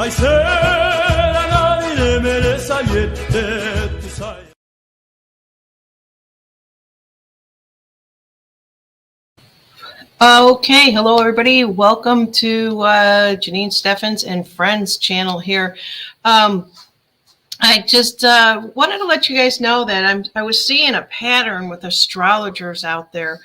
Okay, hello everybody. Welcome to Janine Steffens and Friends channel here. I just wanted to let you guys know that I was seeing a pattern with astrologers out there,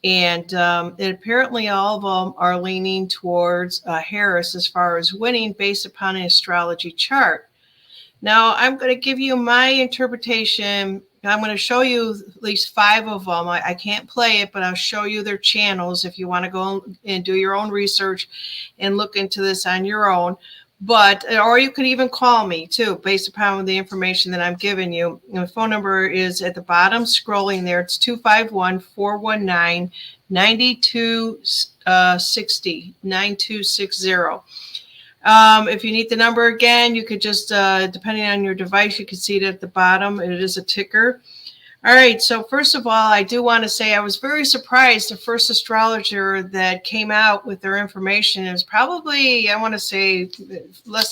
and apparently all of them are leaning towards Harris as far as winning based upon an astrology chart. Now, I'm going to give you my interpretation. I'm going to show you at least 5 of them. I can't play it, but I'll show you their channels if you want to go and do your own research and look into this on your own. But, or you could even call me too, based upon the information that I'm giving you. And the phone number is at the bottom scrolling there. It's 251-419-9260. If you need the number again, you could just, depending on your device, you can see it at the bottom. It is a ticker. All right. So first of all, I do want to say I was very surprised. The first astrologer that came out with their information is probably, I want to say,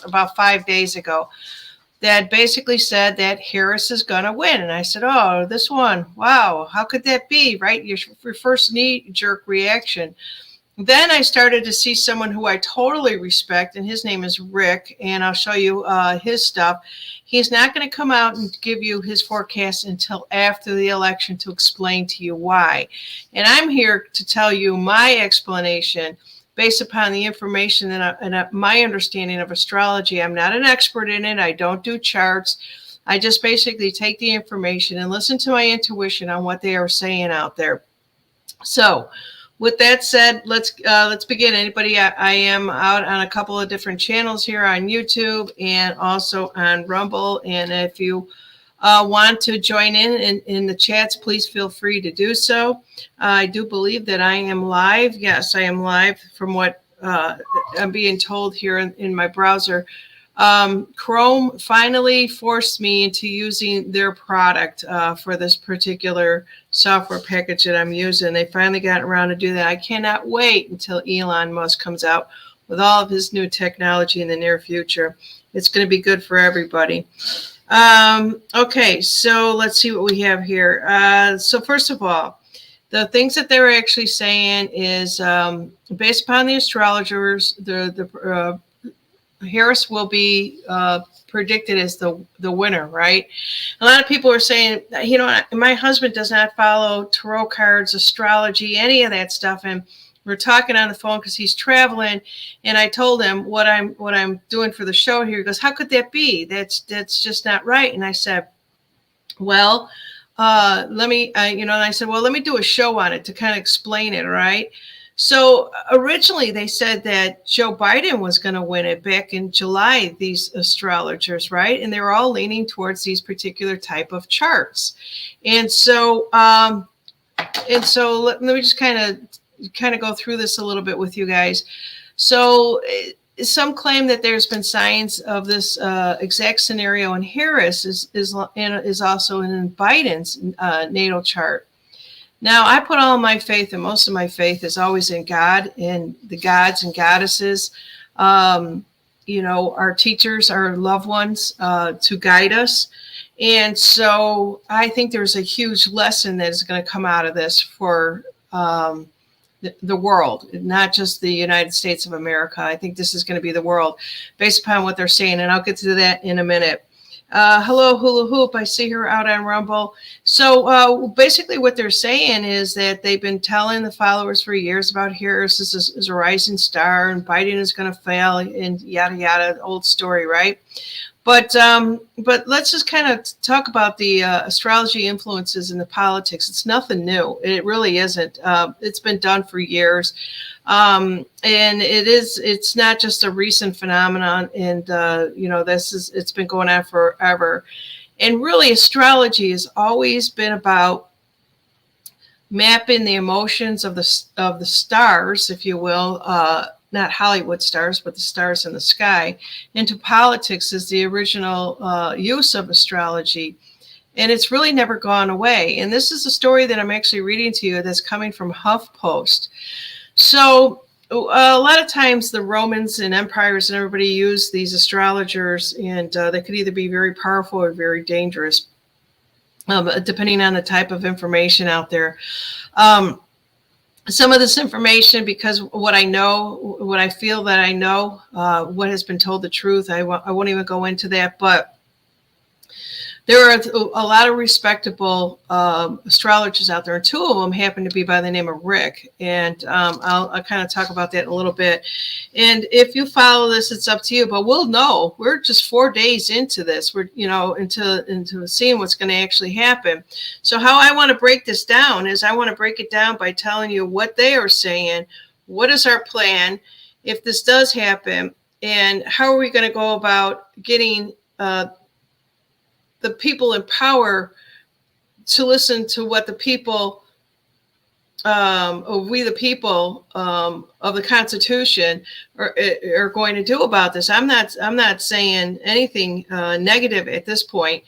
about 5 days ago, that basically said that Harris is going to win. And I said, oh, this one, wow, how could that be, right? Your first knee-jerk reaction. Then I started to see someone who I totally respect, and his name is Rick, and I'll show you his stuff. He's not going to come out and give you his forecast until after the election to explain to you why. And I'm here to tell you my explanation based upon the information and my understanding of astrology. I'm not an expert in it. I don't do charts. I just basically take the information and listen to my intuition on what they are saying out there. So, with that said, let's begin. Anybody, I am out on a couple of different channels here on YouTube and also on Rumble. And if you want to join in the chats, please feel free to do so. I do believe that I am live. Yes, I am live from what I'm being told here in my browser. Chrome finally forced me into using their product for this particular software package that I'm using. They finally got around to do that. I cannot wait until Elon Musk comes out with all of his new technology in the near future. It's going to be good for everybody. Okay, so let's see what we have here. So first of all, the things that they were actually saying is based upon the astrologers, the Harris will be predicted as the winner, right? A lot of people are saying, you know, my husband does not follow tarot cards, astrology, any of that stuff, and we're talking on the phone because he's traveling, and I told him what I'm doing for the show here. He goes, how could that be? That's just not right. And I said, well, let me, and I said, well, let me do a show on it to kind of explain it, right? So originally they said that Joe Biden was going to win it back in July, these astrologers, right? And they were all leaning towards these particular type of charts. And so let me just kind of go through this a little bit with you guys. So some claim that there's been signs of this exact scenario in Harris is also in Biden's natal chart. Now, I put all my faith, and most of my faith is always in God and the gods and goddesses, our teachers, our loved ones, to guide us. And so I think there's a huge lesson that is going to come out of this for the world, not just the United States of America. I think this is going to be the world based upon what they're saying, and I'll get to that in a minute. Hello, Hula Hoop. I see her out on Rumble. So basically what they're saying is that they've been telling the followers for years about Harris is a rising star and Biden is going to fail and yada, yada, old story, right? But let's just kind of talk about the astrology influences in the politics. It's nothing new. It really isn't. It's been done for years. And it's not just a recent phenomenon. And, it's been going on forever. And really, astrology has always been about mapping the emotions of the stars, if you will, not Hollywood stars, but the stars in the sky, into politics is the original use of astrology. And it's really never gone away. And this is a story that I'm actually reading to you that's coming from HuffPost. So a lot of times the Romans and empires and everybody used these astrologers, and they could either be very powerful or very dangerous, depending on the type of information out there. Some of this information, because what I know, what I feel that I know, what has been told the truth, I won't even go into that, but there are a lot of respectable astrologers out there, and two of them happen to be by the name of Rick. And I'll kind of talk about that in a little bit. And if you follow this, it's up to you. But we'll know. We're just 4 days into this. We're into seeing what's going to actually happen. So how I want to break this down is I want to break it down by telling you what they are saying, what is our plan if this does happen, and how are we going to go about getting the people in power to listen to what the people, or we the people of the Constitution are going to do about this. I'm not saying anything negative at this point.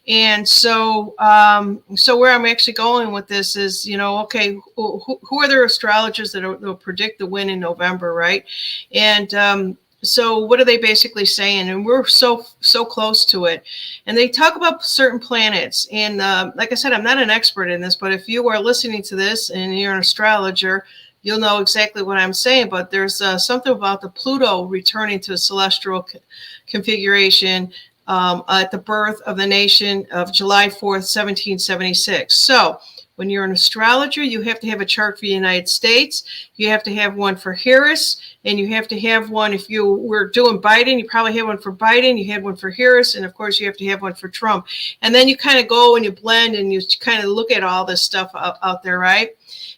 And so where I'm actually going with this is, okay, who are the astrologers that will predict the win in November, right? And so what are they basically saying? And we're so close to it. And they talk about certain planets. And like I said, I'm not an expert in this, but if you are listening to this and you're an astrologer, you'll know exactly what I'm saying. But there's something about the Pluto returning to a celestial configuration at the birth of the nation of July 4th, 1776. So when you're an astrologer, you have to have a chart for the United States. You have to have one for Harris, and you have to have one, if you were doing Biden, you probably had one for Biden, you had one for Harris, and of course you have to have one for Trump. And then you kind of go and you blend and you kind of look at all this stuff out there, right?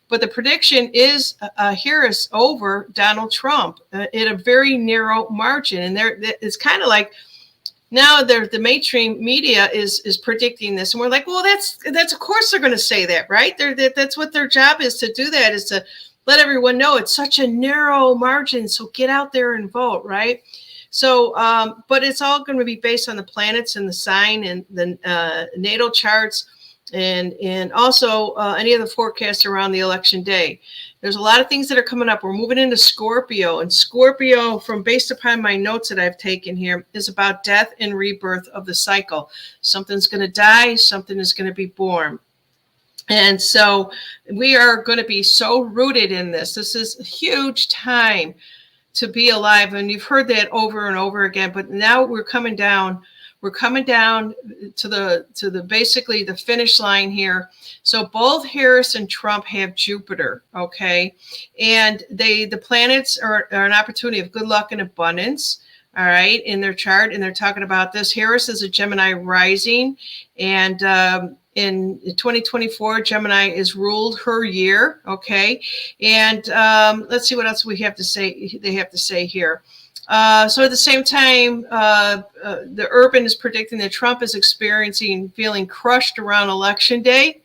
But the prediction is Harris over Donald Trump in a very narrow margin. And it's kind of like, now the mainstream media is predicting this, and we're like, well, that's of course they're going to say that, right? That's what their job is, to do that, is to let everyone know it's such a narrow margin, so get out there and vote, right? So, but it's all going to be based on the planets and the sign and the natal charts, and also any of the forecasts around the election day. There's a lot of things that are coming up. We're moving into Scorpio, and Scorpio, based upon my notes that I've taken here, is about death and rebirth of the cycle. Something's going to die, something is going to be born. And so we are going to be so rooted in this. This is a huge time to be alive. And you've heard that over and over again, but now we're coming down. We're coming down to the basically the finish line here. So both Harris and Trump have Jupiter, okay? And the planets are an opportunity of good luck and abundance, all right, in their chart. And they're talking about this. Harris is a Gemini rising, and in 2024, Gemini is ruled her year, okay? And let's see what else we have to say. They have to say here. So at the same time, the Urban is predicting that Trump is feeling crushed around Election Day,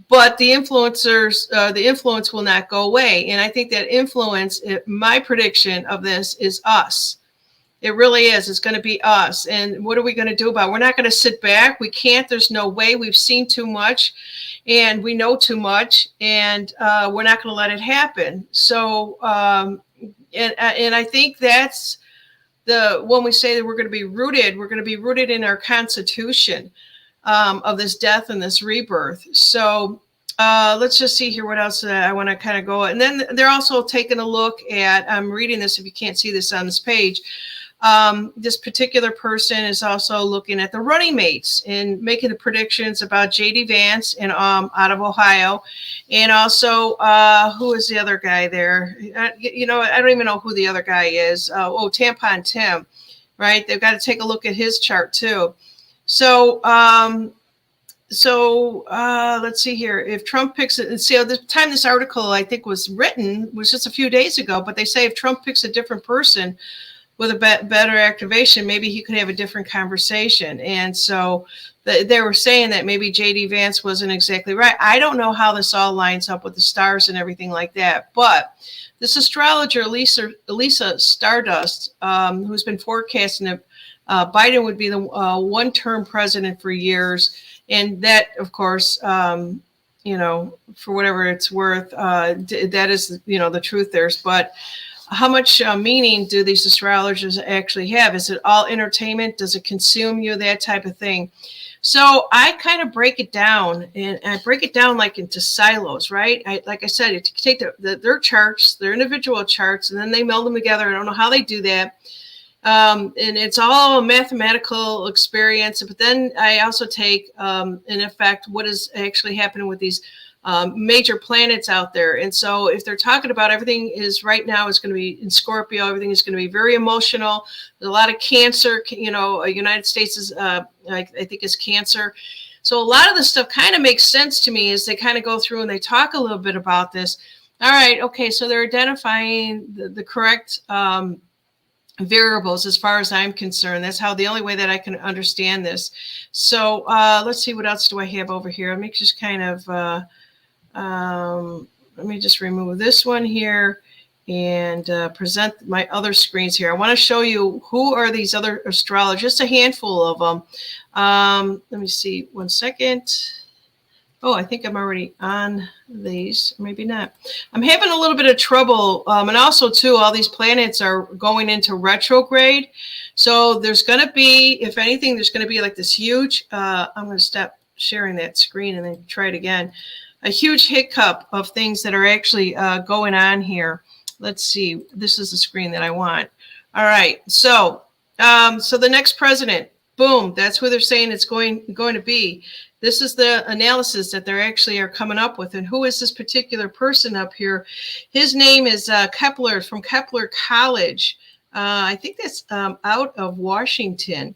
but the influence will not go away. And I think that influence, my prediction of this is us. It really is. It's going to be us. And what are we going to do about it? We're not going to sit back. We can't. There's no way. We've seen too much, and we know too much, and we're not going to let it happen. So, and I think that's when we say that we're going to be rooted in our Constitution of this death and this rebirth. So let's just see here what else I want to kind of go. And then they're also taking a look at, I'm reading this if you can't see this on this page. This particular person is also looking at the running mates and making the predictions about J.D. Vance and out of Ohio, and also who is the other guy there? I don't even know who the other guy is. Tampon Tim, right? They've got to take a look at his chart too. So let's see here. If Trump picks it, and see, the time this article I think was written was just a few days ago, but they say if Trump picks a different person with a better activation, maybe he could have a different conversation. And so they were saying that maybe J.D. Vance wasn't exactly right. I don't know how this all lines up with the stars and everything like that. But this astrologer, Elisa Stardust, who's been forecasting that Biden would be the one-term president for years. And that, of course, for whatever it's worth, that is, the truth there. But how much meaning do these astrologers actually have? Is it all entertainment? Does it consume you? That type of thing. So I kind of break it down, and I break it down like into silos, right? Like I said, you take their charts, their individual charts, and then they meld them together. I don't know how they do that. And it's all a mathematical experience. But then I also take, in effect, what is actually happening with these major planets out there. And so if they're talking about everything is right now is going to be in Scorpio, everything is going to be very emotional. There's a lot of Cancer, United States is, I think is Cancer. So a lot of this stuff kind of makes sense to me as they kind of go through and they talk a little bit about this. All right. Okay. So they're identifying the correct variables as far as I'm concerned. That's the only way that I can understand this. So let's see, what else do I have over here? Let me just kind of, let me just remove this one here and present my other screens here. I want to show you who are these other astrologers, just a handful of them. Let me see, 1 second. Oh, I think I'm already on these. Maybe not. I'm having a little bit of trouble. And also, too, all these planets are going into retrograde. So there's going to be, if anything, there's going to be like this huge, I'm going to stop sharing that screen and then try it again. A huge hiccup of things that are actually going on here. Let's see. This is the screen that I want. All right. So the next president, boom, that's who they're saying it's going to be. This is the analysis that they actually are coming up with. And who is this particular person up here? His name is Kepler from Kepler College. I think that's out of Washington.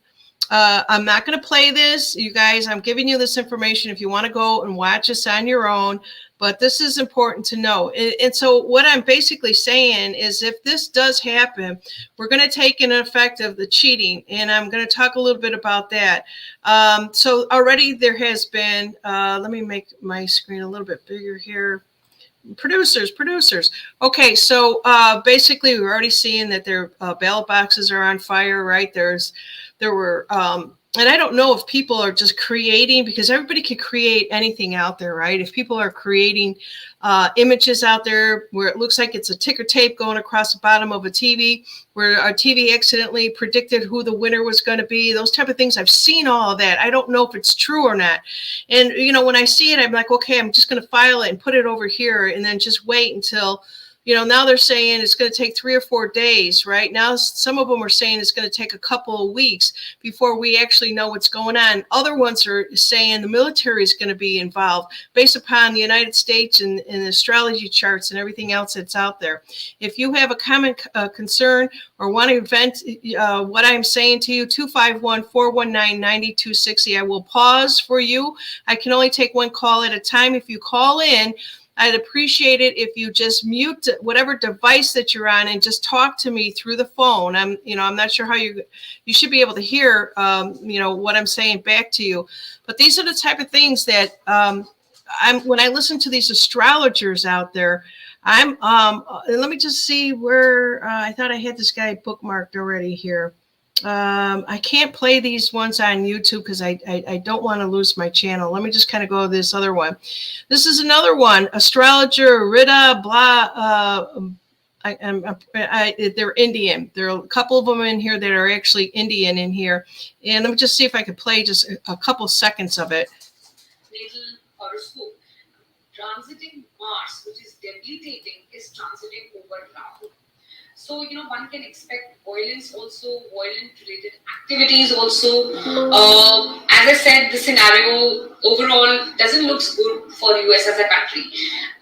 I'm not going to play this, you guys. I'm giving you this information if you want to go and watch this on your own. But this is important to know. And so what I'm basically saying is if this does happen, we're going to take an effect of the cheating. And I'm going to talk a little bit about that. So already there has been, let me make my screen a little bit bigger here. Producers. Okay, so basically we're already seeing that their ballot boxes are on fire, right? There were, and I don't know if people are just creating, because everybody can create anything out there, right? If people are creating images out there where it looks like it's a ticker tape going across the bottom of a TV, where our TV accidentally predicted who the winner was going to be, those type of things. I've seen all of that. I don't know if it's true or not. And, when I see it, I'm like, okay, I'm just going to file it and put it over here and then just wait until, now they're saying it's going to take 3 or 4 days, right? Now, some of them are saying it's going to take a couple of weeks before we actually know what's going on. Other ones are saying the military is going to be involved based upon the United States and astrology charts and everything else that's out there. If you have a comment, concern, or want to vent what I'm saying to you, 251-419-9260. I will pause for you. I can only take one call at a time. If you call in, I'd appreciate it if you just mute whatever device that you're on and just talk to me through the phone. I'm not sure how you should be able to hear, what I'm saying back to you. But these are the type of things that when I listen to these astrologers out there, let me just see where I thought I had this guy bookmarked already here. I can't play these ones on YouTube because I don't want to lose my channel. Let me just kind of go to this other one. This is another one, astrologer Rita blah. They're Indian. There are a couple of them in here that are actually Indian in here. And let me just see if I can play just a couple seconds of it. Natal horoscope. Transiting Mars, which is debilitating, is transiting over Rahu. So, one can expect violence also, violent-related activities also. As I said, the scenario overall doesn't look good for US as a country.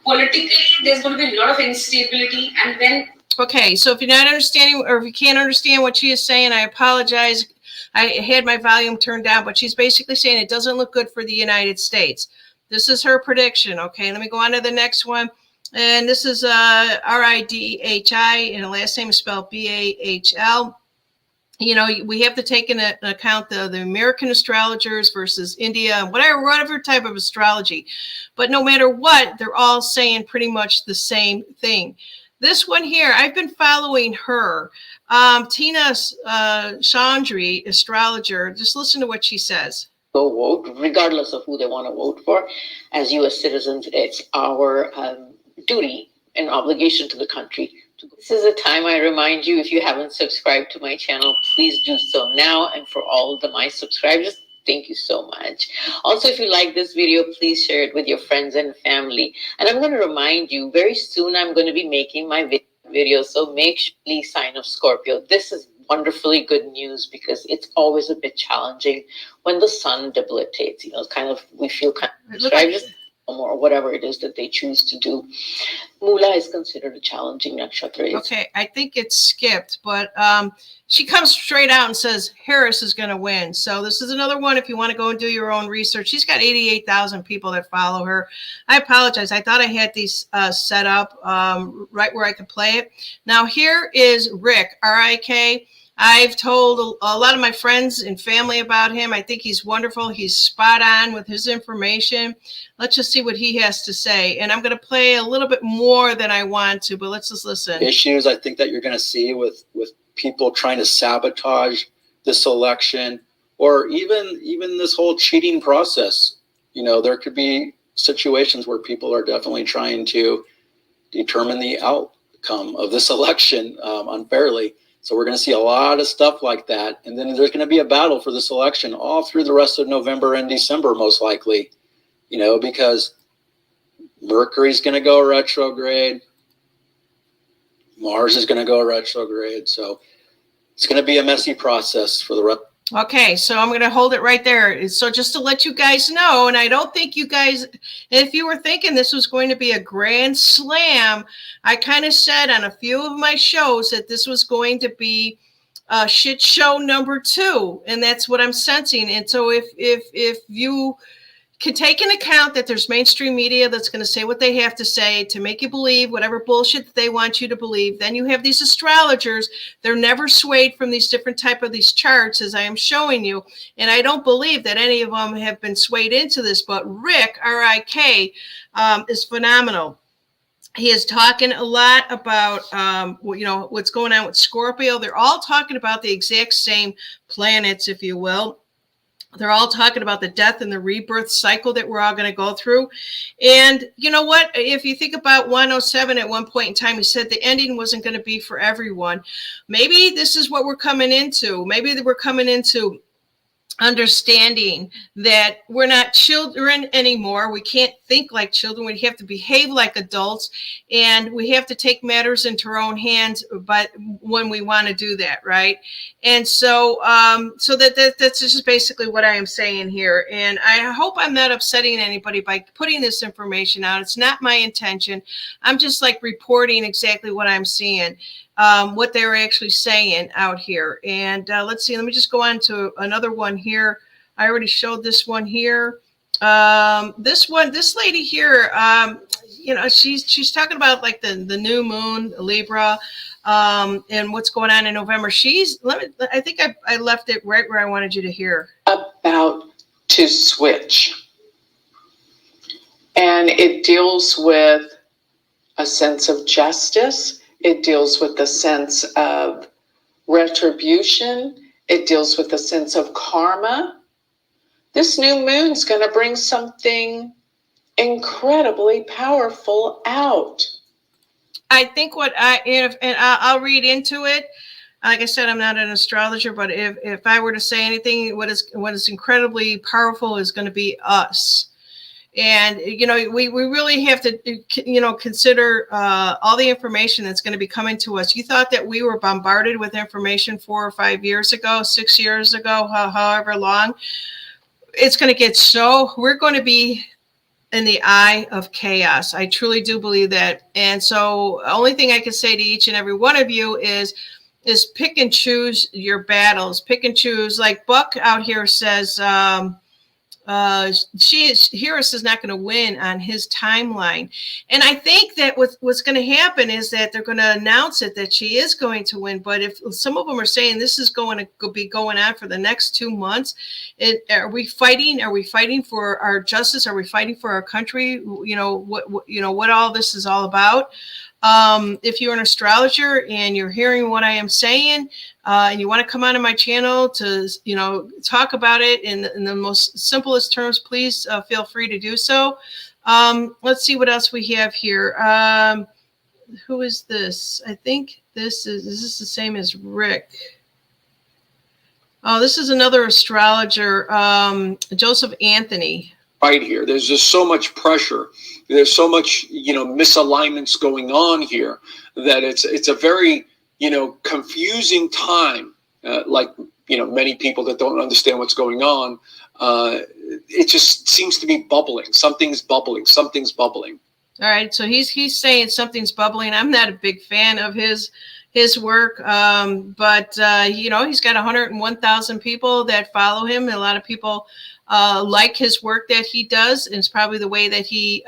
Politically, there's going to be a lot of instability, and then... Okay, so if you're not understanding, or if you can't understand what she is saying, I apologize. I had my volume turned down, but she's basically saying it doesn't look good for the United States. This is her prediction. Okay, let me go on to the next one. And this is Ridhi, and the last name is spelled Bahl. We have to take into account the American astrologers versus India, whatever type of astrology. But no matter what, they're all saying pretty much the same thing. This one here, I've been following her. Tina Chandri, astrologer. Just listen to what she says. go vote, regardless of who they want to vote for. As U.S. citizens, it's our duty and obligation to the country. This is a time I remind you, if you haven't subscribed to my channel, please do so now. And for all my subscribers, thank you so much. Also, if you like this video, please share it with your friends and family. And I'm going to remind you, very soon I'm going to be making my video, so make sure you please sign up, Scorpio. This is wonderfully good news because it's always a bit challenging when the sun debilitates. Kind of, we feel kind of or whatever it is that they choose to do. Mula is considered a challenging nakshatra. Okay, I think it's skipped, but she comes straight out and says Harris is going to win. So this is another one if you want to go and do your own research. She's got 88,000 people that follow her. I apologize. I thought I had these set up right where I could play it. Now here is Rick, R-I-K. I've told a lot of my friends and family about him. I think he's wonderful. He's spot on with his information. Let's just see what he has to say. And I'm going to play a little bit more than I want to, but let's just listen. Issues I think that you're going to see with people trying to sabotage this election, or even this whole cheating process. There could be situations where people are definitely trying to determine the outcome of this election unfairly. So we're going to see a lot of stuff like that. And then there's going to be a battle for this election all through the rest of November and December, most likely, because Mercury's going to go retrograde. Mars is going to go retrograde. So it's going to be a messy process for the rest. Okay, so I'm going to hold it right there. So just to let you guys know, and I don't think you guys, if you were thinking this was going to be a grand slam, I kind of said on a few of my shows that this was going to be shit show number 2, and that's what I'm sensing. And so if you can take into account that there's mainstream media that's going to say what they have to say to make you believe whatever bullshit that they want you to believe. Then you have these astrologers. They're never swayed from these different type of these charts, as I am showing you. And I don't believe that any of them have been swayed into this. But Rick, R-I-K, is phenomenal. He is talking a lot about, what's going on with Scorpio. They're all talking about the exact same planets, if you will. They're all talking about the death and the rebirth cycle that we're all going to go through. And you know what? If you think about 107 at one point in time, he said the ending wasn't going to be for everyone. Maybe this is what we're coming into. Maybe we're coming into understanding that we're not children anymore. We can't think like children. We have to behave like adults, and we have to take matters into our own hands. But when we want to do that, right? And so, that's just basically what I am saying here. And I hope I'm not upsetting anybody by putting this information out. It's not my intention. I'm just like reporting exactly what I'm seeing. What they're actually saying out here. And let's see, let me just go on to another one here. I already showed this one here. This lady here, she's talking about like the new moon, Libra, and what's going on in November. I think I left it right where I wanted you to hear. About to switch. And it deals with a sense of justice. It deals with the sense of retribution. It deals with the sense of karma. This new moon's going to bring something incredibly powerful out. I think I'll read into it. Like I said, I'm not an astrologer, but if I were to say anything, what is incredibly powerful is going to be us. And, we really have to, consider all the information that's going to be coming to us. You thought that we were bombarded with information 4 or 5 years ago, 6 years ago, however long. It's going to get we're going to be in the eye of chaos. I truly do believe that. And so the only thing I can say to each and every one of you is pick and choose your battles. Pick and choose. Like Buck out here says, Harris is not going to win on his timeline. And I think that what's going to happen is that they're going to announce it that she is going to win. But if some of them are saying this is going to be going on for the next 2 months, are we fighting? Are we fighting for our justice? Are we fighting for our country? What all this is all about. If you're an astrologer and you're hearing what I am saying, and you want to come onto my channel to, talk about it in the most simplest terms, please feel free to do so. Let's see what else we have here. Who is this? I think is this the same as Rick? Oh, this is another astrologer, Joseph Anthony. Right here, there's just so much pressure. There's so much, misalignments going on here that it's a very, confusing time. Many people that don't understand what's going on, it just seems to be bubbling. Something's bubbling. Something's bubbling. All right, so he's saying something's bubbling. I'm not a big fan of his work, but he's got 101,000 people that follow him. A lot of people like his work that he does, and it's probably the way that he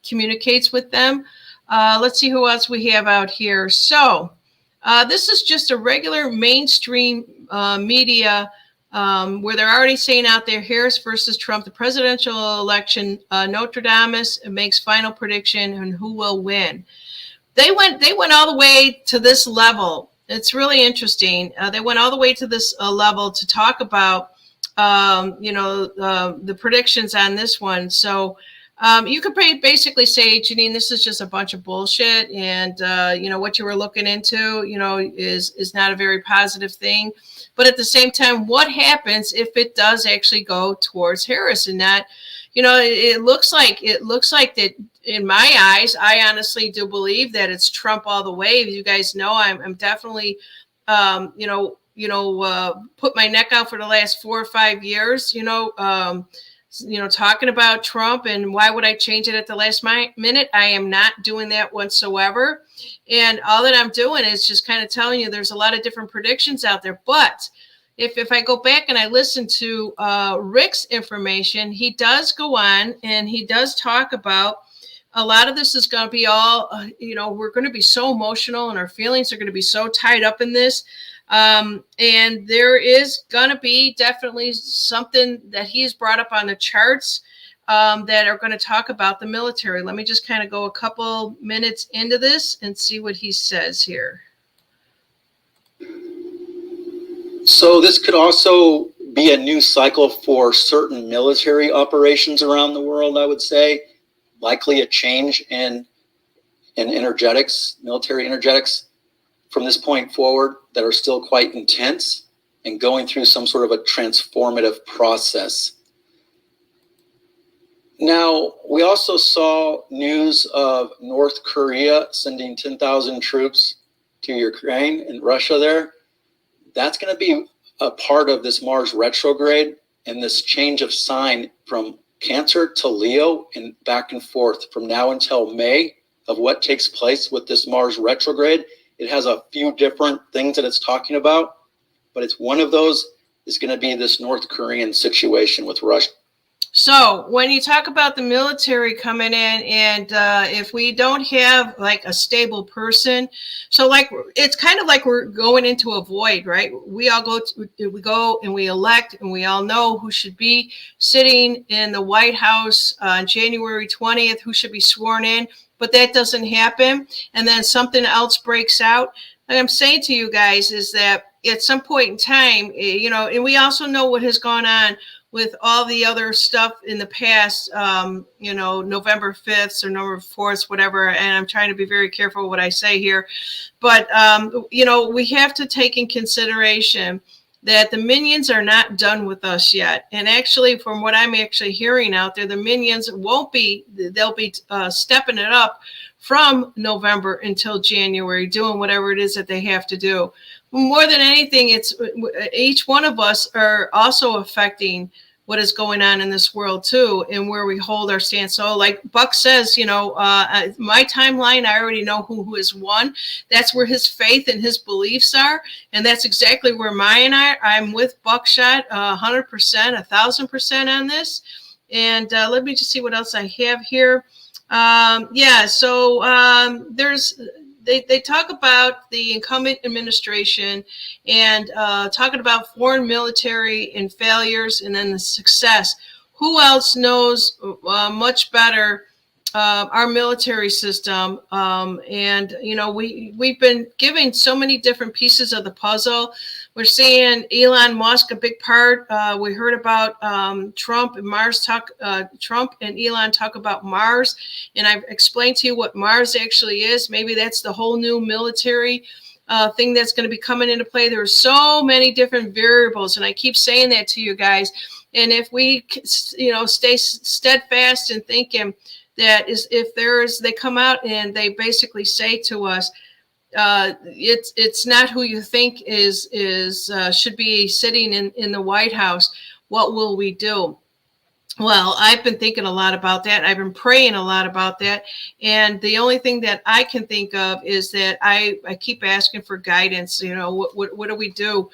communicates with them. Let's see who else we have out here. So this is just a regular mainstream media where they're already saying out there, Harris versus Trump, the presidential election, Nostradamus makes final prediction on who will win. They went all the way to this level. It's really interesting. They went all the way to this level to talk about, the predictions on this one. So you could basically say, Janine, this is just a bunch of bullshit. And, what you were looking into, is not a very positive thing. But at the same time, what happens if it does actually go towards Harris and not, it looks like that in my eyes, I honestly do believe that it's Trump all the way. As you guys know, I'm definitely, put my neck out for the last 4 or 5 years, talking about Trump and why would I change it at the last minute? I am not doing that whatsoever. And all that I'm doing is just kind of telling you there's a lot of different predictions out there. But if I go back and I listen to Rick's information, he does go on and he does talk about a lot of this is going to be all, we're going to be so emotional and our feelings are going to be so tied up in this. And there is going to be definitely something that he's brought up on the charts that are going to talk about the military. Let me just kind of go a couple minutes into this and see what he says here. So this could also be a new cycle for certain military operations around the world, I would say. Likely a change in energetics, military energetics from this point forward that are still quite intense and going through some sort of a transformative process. Now, we also saw news of North Korea sending 10,000 troops to Ukraine and Russia there. That's going to be a part of this Mars retrograde and this change of sign from Cancer to Leo and back and forth from now until May of what takes place with this Mars retrograde. It has a few different things that it's talking about, but it's one of those is going to be this North Korean situation with Russia. So when you talk about the military coming in, and if we don't have like a stable person, so like it's kind of like we're going into a void, right? We go and we elect, and we all know who should be sitting in the White House on January 20th, who should be sworn in, but that doesn't happen, and then something else breaks out. Like I'm saying to you guys is that at some point in time, and we also know what has gone on with all the other stuff in the past, November 5th or November 4th, whatever. And I'm trying to be very careful what I say here. But, we have to take in consideration that the minions are not done with us yet. And actually, from what I'm actually hearing out there, the minions they'll be stepping it up from November until January, doing whatever it is that they have to do. More than anything, it's each one of us are also affecting what is going on in this world too, and where we hold our stance. So like Buck says, my timeline, I already know who has won. That's where his faith and his beliefs are. And that's exactly where mine are. I'm with Buckshot 100%, 1,000% on this. And let me just see what else I have here. They talk about the incumbent administration and talking about foreign military and failures and then the success. Who else knows much better our military system. And, we've been giving so many different pieces of the puzzle. We're seeing Elon Musk, a big part. We heard about Trump and Trump and Elon talk about Mars. And I've explained to you what Mars actually is. Maybe that's the whole new military thing that's going to be coming into play. There are so many different variables. And I keep saying that to you guys. And if we, stay steadfast in thinking, that is, if they come out and they basically say to us, it's not who you think should be sitting in the White House. What will we do? Well, I've been thinking a lot about that. I've been praying a lot about that. And the only thing that I can think of is that I keep asking for guidance. What do we do?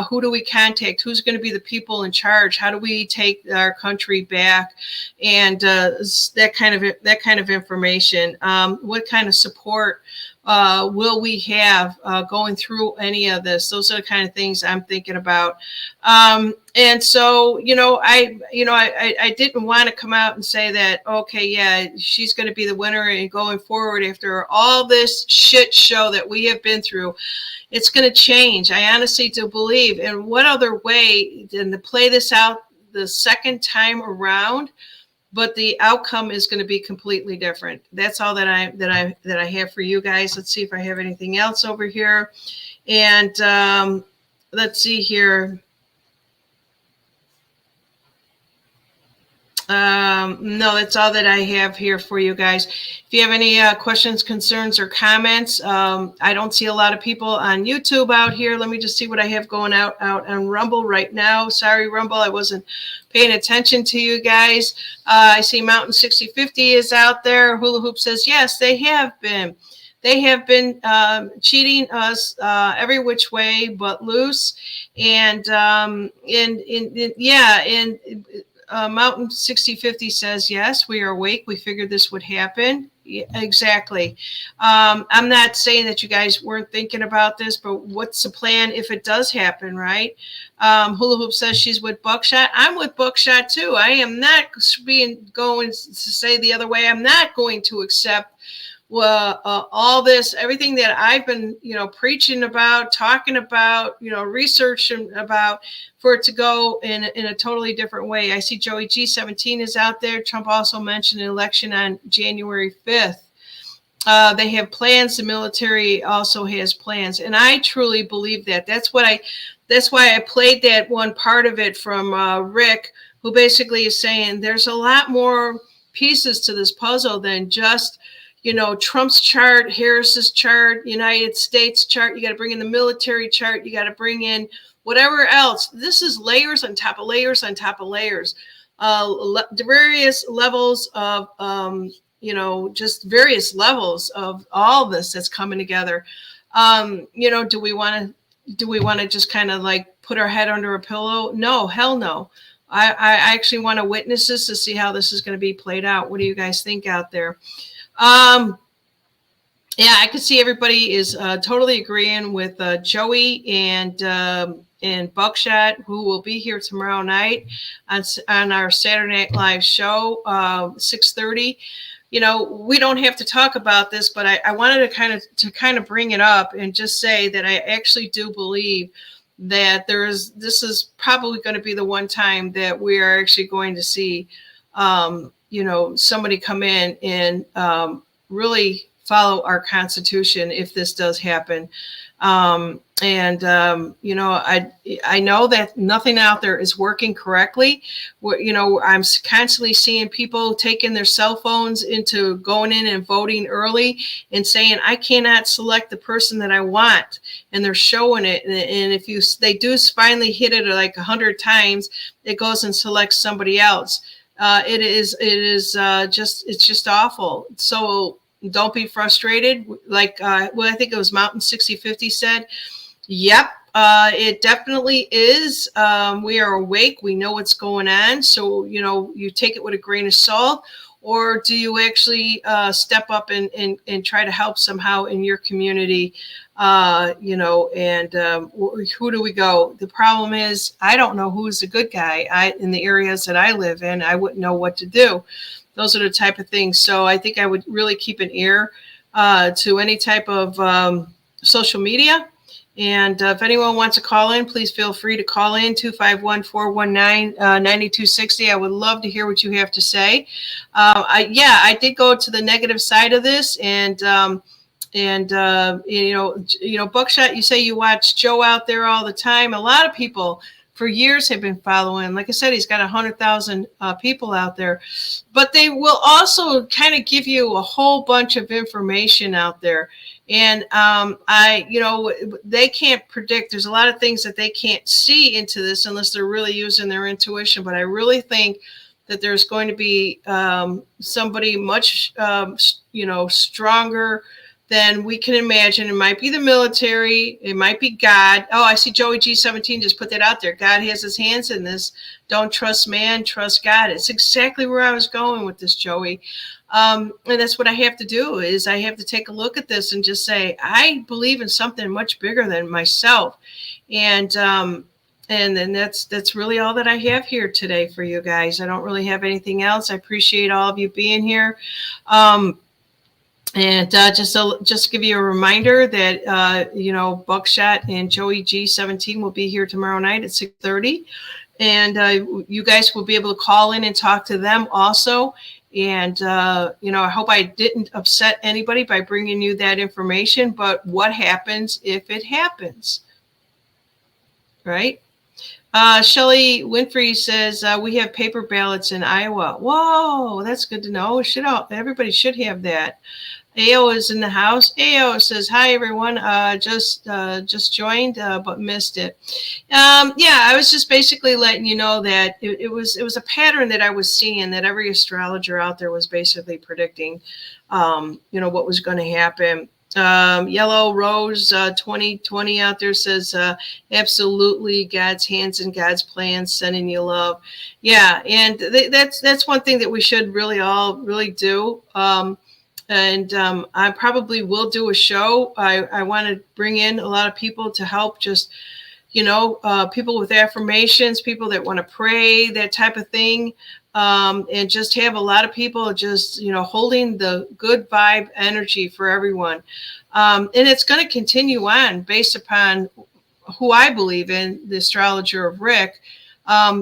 Who do we contact? Who's going to be the people in charge? How do we take our country back? And that kind of information. What kind of support will we have going through any of this? Those are the kind of things I'm thinking about. And so, I didn't want to come out and say that, okay, yeah, she's going to be the winner and going forward after all this shit show that we have been through. It's going to change. I honestly do believe. And what other way than to play this out the second time around? But the outcome is going to be completely different. That's all that I have for you guys. Let's see if I have anything else over here. And let's see here. No, that's all that I have here for you guys. If you have any questions, concerns, or comments, I don't see a lot of people on YouTube out here. Let me just see what I have going out on Rumble right now. Sorry, Rumble, I wasn't paying attention to you guys. I see Mountain 6050 is out there. Hula Hoop says, yes, they have been. They have been cheating us every which way but loose. And Mountain 6050 says, yes, we are awake. We figured this would happen. Yeah, exactly. I'm not saying that you guys weren't thinking about this, but what's the plan if it does happen, right? Hula Hoop says she's with Buckshot. I'm with Buckshot too. I am not going to say the other way. I'm not going to accept all this, everything that I've been, preaching about, talking about, researching about, for it to go in a totally different way. I see Joey G17 is out there. Trump also mentioned an election on January 5th. They have plans. The military also has plans. And I truly believe that. That's why I played that one part of it from Rick, who basically is saying there's a lot more pieces to this puzzle than just, Trump's chart, Harris's chart, United States chart. You got to bring in the military chart. You got to bring in whatever else. This is layers on top of layers on top of layers. Various levels of, just various levels of all this that's coming together. Do we want to just kind of like put our head under a pillow? No, hell no. I actually want to witness this to see how this is going to be played out. What do you guys think out there? Yeah, I can see everybody is totally agreeing with Joey and Buckshot, who will be here tomorrow night on our Saturday Night Live show, 6:30. We don't have to talk about this, but I wanted to kind of bring it up and just say that I actually do believe that this is probably going to be the one time that we are actually going to see somebody come in and really follow our Constitution if this does happen. I know that nothing out there is working correctly. I'm constantly seeing people taking their cell phones into going in and voting early and saying, I cannot select the person that I want. And they're showing it. And if they do finally hit it like 100 times, it goes and selects somebody else. It's just awful. So don't be frustrated. Like, I think it was Mountain 6050 said, yep, it definitely is. We are awake. We know what's going on. So, you take it with a grain of salt, or do you actually step up and try to help somehow in your community? And who do we go? The problem is I don't know who's a good guy. In the areas that I live in, I wouldn't know what to do. Those are the type of things. So I think I would really keep an ear to any type of social media. And if anyone wants to call in, please feel free to call in 251-419-9260. I would love to hear what you have to say. I did go to the negative side of this, and Buckshot, you say you watch Joe out there all the time. A lot of people for years have been following. Like I said, he's got 100,000 people out there, but they will also kind of give you a whole bunch of information out there. And they can't predict. There's a lot of things that they can't see into this unless they're really using their intuition. But I really think that there's going to be somebody much, stronger than we can imagine. It might be the military. It might be God. Oh, I see Joey G17 just put that out there. God has his hands in this. Don't trust man, trust God. It's exactly where I was going with this, Joey. And that's what I have to do is I have to take a look at this and just say, I believe in something much bigger than myself. And then that's really all that I have here today for you guys. I don't really have anything else. I appreciate all of you being here. Just to give you a reminder that, Buckshot and Joey G17 will be here tomorrow night at 6:30. And you guys will be able to call in and talk to them also. And, I hope I didn't upset anybody by bringing you that information. But what happens if it happens? Right? Shelley Winfrey says, we have paper ballots in Iowa. Whoa, that's good to know. Everybody should have that. AO is in the house. AO says, hi, everyone. Just joined, but missed it. I was just basically letting you know that it was a pattern that I was seeing, that every astrologer out there was basically predicting, what was going to happen. Yellow Rose 2020 out there says, absolutely, God's hands and God's plans, sending you love. Yeah, and that's one thing that we should really do. I probably will do a show. I want to bring in a lot of people to help just, people with affirmations, people that want to pray, that type of thing. And just have a lot of people just, holding the good vibe energy for everyone. And it's going to continue on based upon who I believe in, the astrologer of Rick.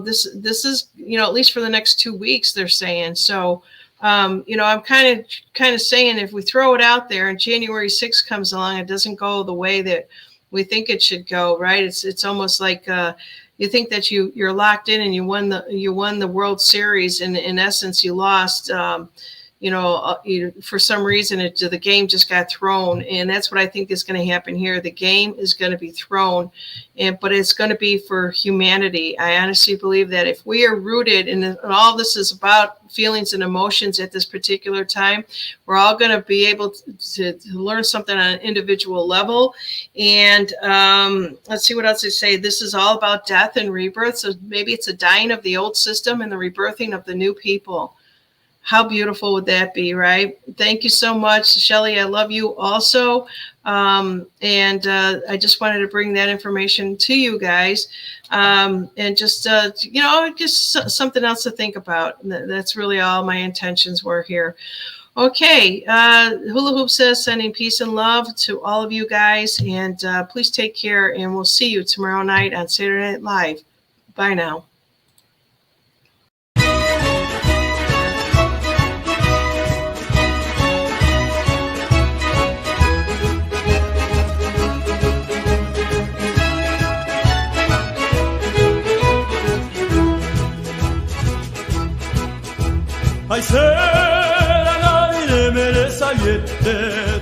This is, at least for the next 2 weeks, they're saying. So, I'm kind of saying if we throw it out there and January 6th comes along, it doesn't go the way that we think it should go, right? It's almost like you think that you're locked in and you won the World Series, and in essence you lost. For some reason the game just got thrown, and that's what I think is going to happen here. The game is going to be thrown, but it's going to be for humanity. I honestly believe that if we are rooted, and all this is about feelings and emotions at this particular time, we're all going to be able to learn something on an individual level. And let's see what else they say. This is all about death and rebirth. So maybe it's a dying of the old system and the rebirthing of the new people. How beautiful would that be, right? Thank you so much, Shelley. I love you also. I just wanted to bring that information to you guys. And just something else to think about. That's really all my intentions were here. Okay. Hula Hoop says, sending peace and love to all of you guys. And please take care. And we'll see you tomorrow night on Saturday Night Live. Bye now. Ay, ser al aire me desayete.